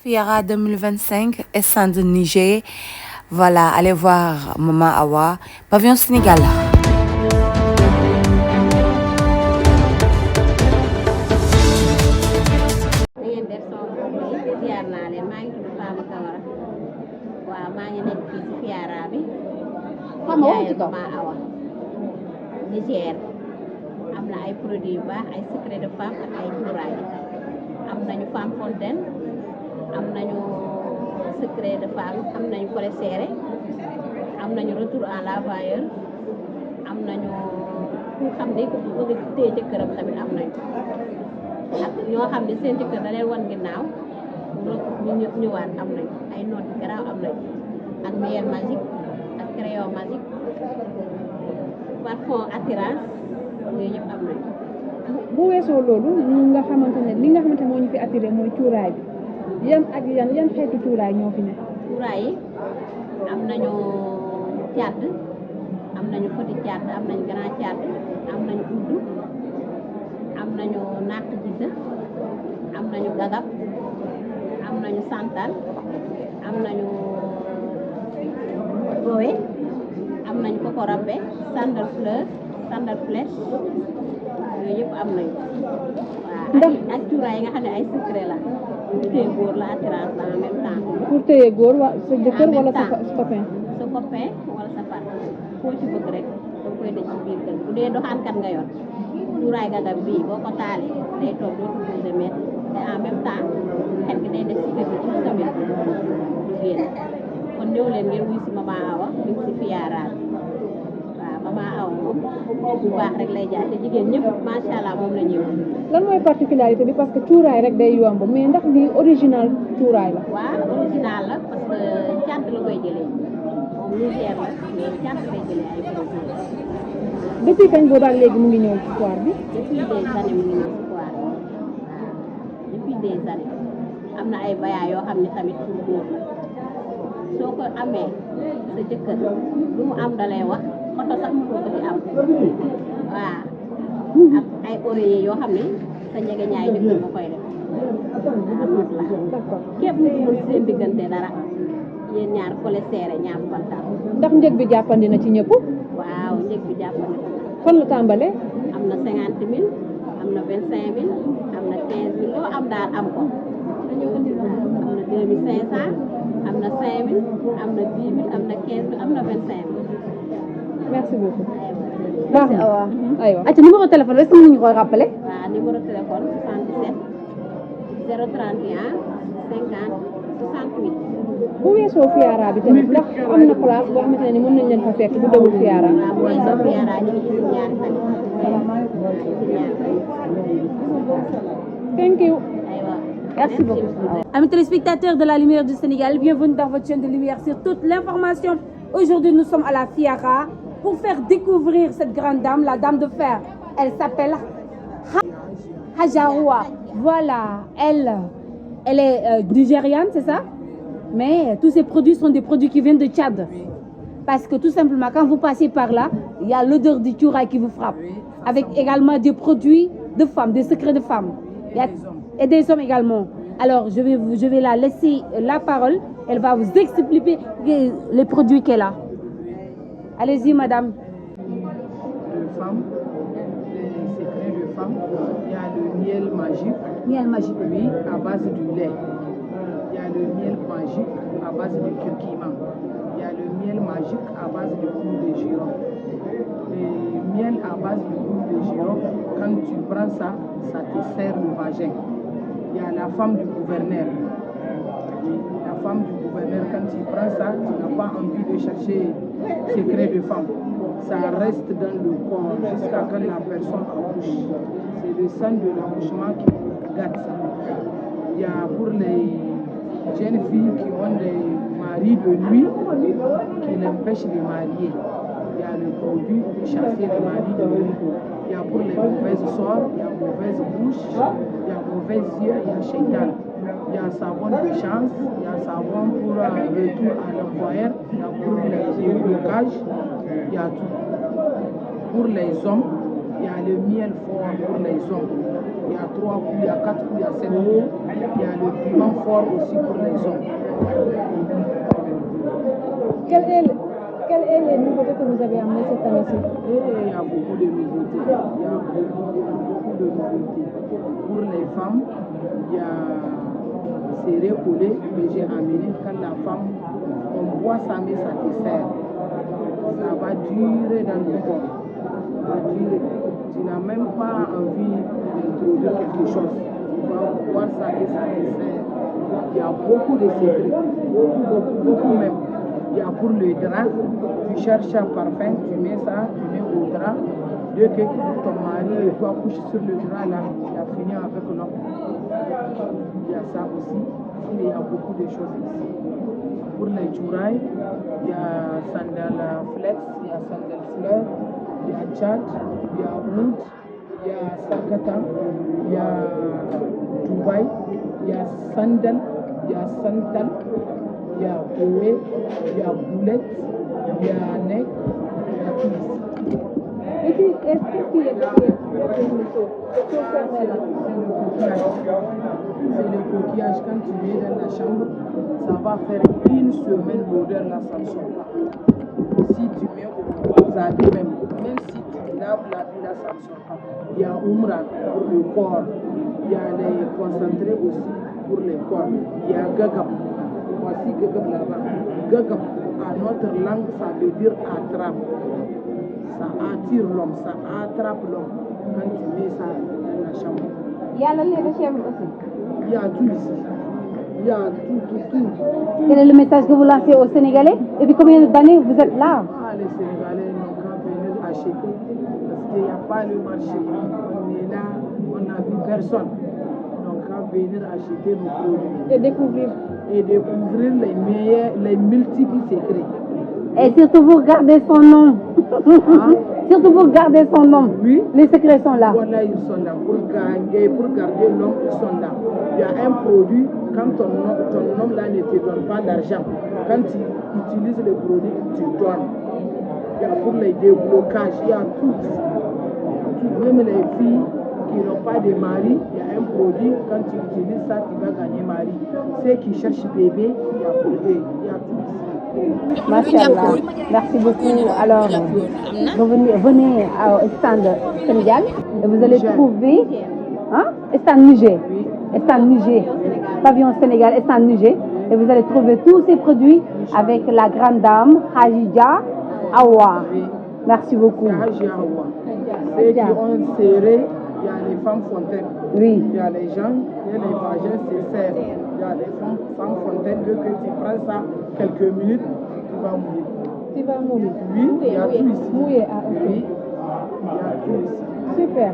Fiera 2025, stand de Niger. Voilà, allez voir Maman Awa, pavillon Sénégal. Niger am na ay produits yu baax ay secret de femme ak ay cuuraay am nañu femme fontaine am nañu secret de femme am nañu collet serré am nañu retour en laveur am nañu ku xam ne ku bëgg téye jëkkëram tamit am nañu ak ñoo xam ne seen jëkkër da leen wan ginnaaw ñu ñëwaat am nañu ay notes yu garaaw am nañu ak miel magique ak crayon magique parfum attirance yooyu yëpp am nañu. bu weesoo loolu li nga xamante moo ñu fi attiré mooy cuuraay bi yan xeetu cuuraay ñoo fi ne. cuuraay yi am nañu càdd am nañu petit càdd am nañu grand càdd am nañu uddu am nañu natt jidda am nañu gagab am nañu santal am nañu gowe am nañu coco rabbe sandal fleur sandal flèche yooyu yëpp am nañu waaw ak cuuraay yi nga xam ne ay secret la pour téye góor la attirance la en même temps. pour téye góor sa jëkkër wala sa copain. sa copain wala sa far koo ci bëgg rek da koy def ci biir kër bu dee doxaankat nga yor cuuraay gagab bii boo ko taalee day toog dootul bouger mètre te en même temps xet gi day des ci kër gi ci semaine du génn kon ñëw leen ngeen wuy si Maman Awa mi ngi si Fiara waaw Maman Awa moom bu baax rek lay jaay te jigéen ñëpp macha allah moom la ñuy wax. lan mooy particularité bi parce que cuuraay rek day yomb mais ndax lii original cuuraay la. waaw original la parce que cànt la koy jëlee moom Niger la mais cànt lay jëlee ay produits. depuis kañ boobaag léegi mu ngi ñëw ci foire bi. depuis des années mu ngi ñëw ci foire bi waaw depuis des années am na ay bayaa yoo xam ne tamit pour góor la soo ko amee sa jëkkër lu mu am dalay wax oto sax mu ko ci am waaw ak ay oreiller yoo xam ne sa njege ñaay jëkkër nga koy def waaw noonu la képp mu dul seen diggante dara yéen ñaar collet serré ñaar kontaan. ndax njëg bi jàppandi na ci ñëpp. waaw njëg bi jàppandi na. fan la tàmbalee. am na 50 000 am na 25 000 am na 15 000 loo am daal am ko am na 2500 am na 5 000 am na 10 000 am na 15 000 am na 25 000. merci beaucoup. baax na waaw. aywa ayca numéro téléphone est-ce que mën ñu ko rappeler. waaw numéro téléphone 77 031 50 68. bu weesoo Fiara bi tamit ndax am na place boo xamante ne ni mën nañ leen fa fekk bu dawul Fiara. waaw bu weesoo Fiara ñu ngi gis ñaari fan. Thank you. Merci beaucoup. Amis téléspectateurs de la Lumière du Sénégal, bienvenue dans votre chaîne de lumière sur toute l'information. Aujourd'hui, nous sommes à la Fiara pour faire découvrir cette grande dame, la dame de fer. Elle s'appelle Hajaroua. Voilà, elle est nigériane, c'est ça? Mais tous ces produits sont des produits qui viennent de Tchad. Parce que tout simplement, quand vous passez par là, il y a l'odeur du cuirail qui vous frappe. Avec également des produits de femmes, des secrets de femmes. Et des hommes également. Alors, je vais la laisser la parole. Elle va vous expliquer les produits qu'elle a. Allez-y, madame. De femmes, les secrets de femmes. Il y a le miel magique. Miel magique. Oui, à base du lait. Il y a le miel magique à base de curcuma. Il y a le miel magique à base de poudre de girofle. Le miel à base de poudre de girofle, quand tu prends ça, ça te serre le vagin. Il y a la femme du gouverneur. Oui, la femme du gouverneur, quand tu prends ça, tu n'as pas envie de chercher secret de femme. Ça reste dans le corps jusqu'à quand la personne accouche. C'est le sang de l'accouchement qui gâte ça. Il y a pour les jeunes filles qui ont des maris de nuit qui l'empêchent de marier. Il y a le produit pour chasser les maris de nuit. Il y a pour les mauvaises sorts, il y a mauvaise bouche, il y a mauvais yeux, il y a shaitan. Il y a savon de chance, il y a savon pour retour à l'employeur, il y a pour les blocages, il y a tout. Pour les hommes, il y a le miel fort pour les hommes. il y a 3 coups, il y a 4 coups, il y a 7 coups. Il y a le piment fort aussi pour les hommes. Quelle est les nouveautés que vous avez amenées cette année-ci? Et il y a beaucoup de nouveautés. Il y a beaucoup de nouveautés. Pour les femmes, il y a céréales collées que j'ai amené. Quand la femme, on boit ça, mais ça te sert. Ça va durer dans le corps. Ça va durer. Tu n'as même pas envie d'introduire quelque chose. Tu vas boire ça et ça te sert. Il y a beaucoup de secrets. Beaucoup même. Il y a pour le drap, tu cherches un parfum, tu mets ça, tu mets au drap. Dès que ton mari et toi couchent sur le drap là, tu as fini avec l'homme. Il y a ça aussi. Et il y a beaucoup de choses ici. Pour les chourailles, il y a sandal flex, il y a sandal fleur, il y a tchad, il y a oud, il y a sakata, il y a Dubaï, il y a sandal, il y a santal. Il y a Koé, il y a Boulette, il y a Nek, il y a tout ici. Et puis, est-ce qu'il y a C'est le coquillage. Quand tu mets dans la chambre, ça va faire une semaine l'odeur là, ça ne sort pas. Si tu mets aux habits même si tu laves l'habit là, ça ne sort pas. Il y a Umra pour le corps, il y a les concentrés aussi pour le corps, il y a Gagam. Voici Gagam là-bas. Gagam, à notre langue, ça veut dire attrape. Ça attire l'homme, ça attrape l'homme. Quand tu mets ça dans la chambre. Il y a le lait de chèvre aussi. Il y a tout ici. Il y a tout. Quel est le message que vous lancez aux Sénégalais? Et puis combien d'années vous êtes là? Les Sénégalais n'ont qu'à venir acheter parce qu'il n'y a pas le marché. On est là, on n'a vu personne. Donc qu'à venir acheter nos produits. Et découvrir les multiples secrets. Et surtout vous gardez son nom. Hein? Surtout vous gardez son nom. Oui. Les secrets sont là. Voilà, ils sont là. Pour garder l'homme, ils sont là. Il y a un produit, quand ton homme là ne te donne pas d'argent, quand tu utilises le produit, tu donnes. Il y a pour les déblocages, il y a tout. Même les filles qui n'ont pas de mari, il y a un produit, quand tu utilises ça, tu vas gagner mari. Ceux qui cherchent bébé, il y a pour eux, il y a tout ici. Machallah. Merci beaucoup. Alors, venez au stand Sénégal et vous allez trouver stand Niger. Oui. Stand Niger. Pavillon Sénégal, stand Niger. Et vous allez trouver tous ces produits avec la grande dame Hadja Awa. Oui. Merci beaucoup. Hadja Awa. Ceux qui ont serré, il y a les femmes fontaines. Oui. Il y a les gens, il y a les vagins, c'est serre. Il y a les femmes fontaines, dès que tu prends ça quelques minutes, tu vas mourir. Tu vas mourir. Oui, il y a tout ici. Mouiller, ah, ok. Oui, il y a tout ici. Super.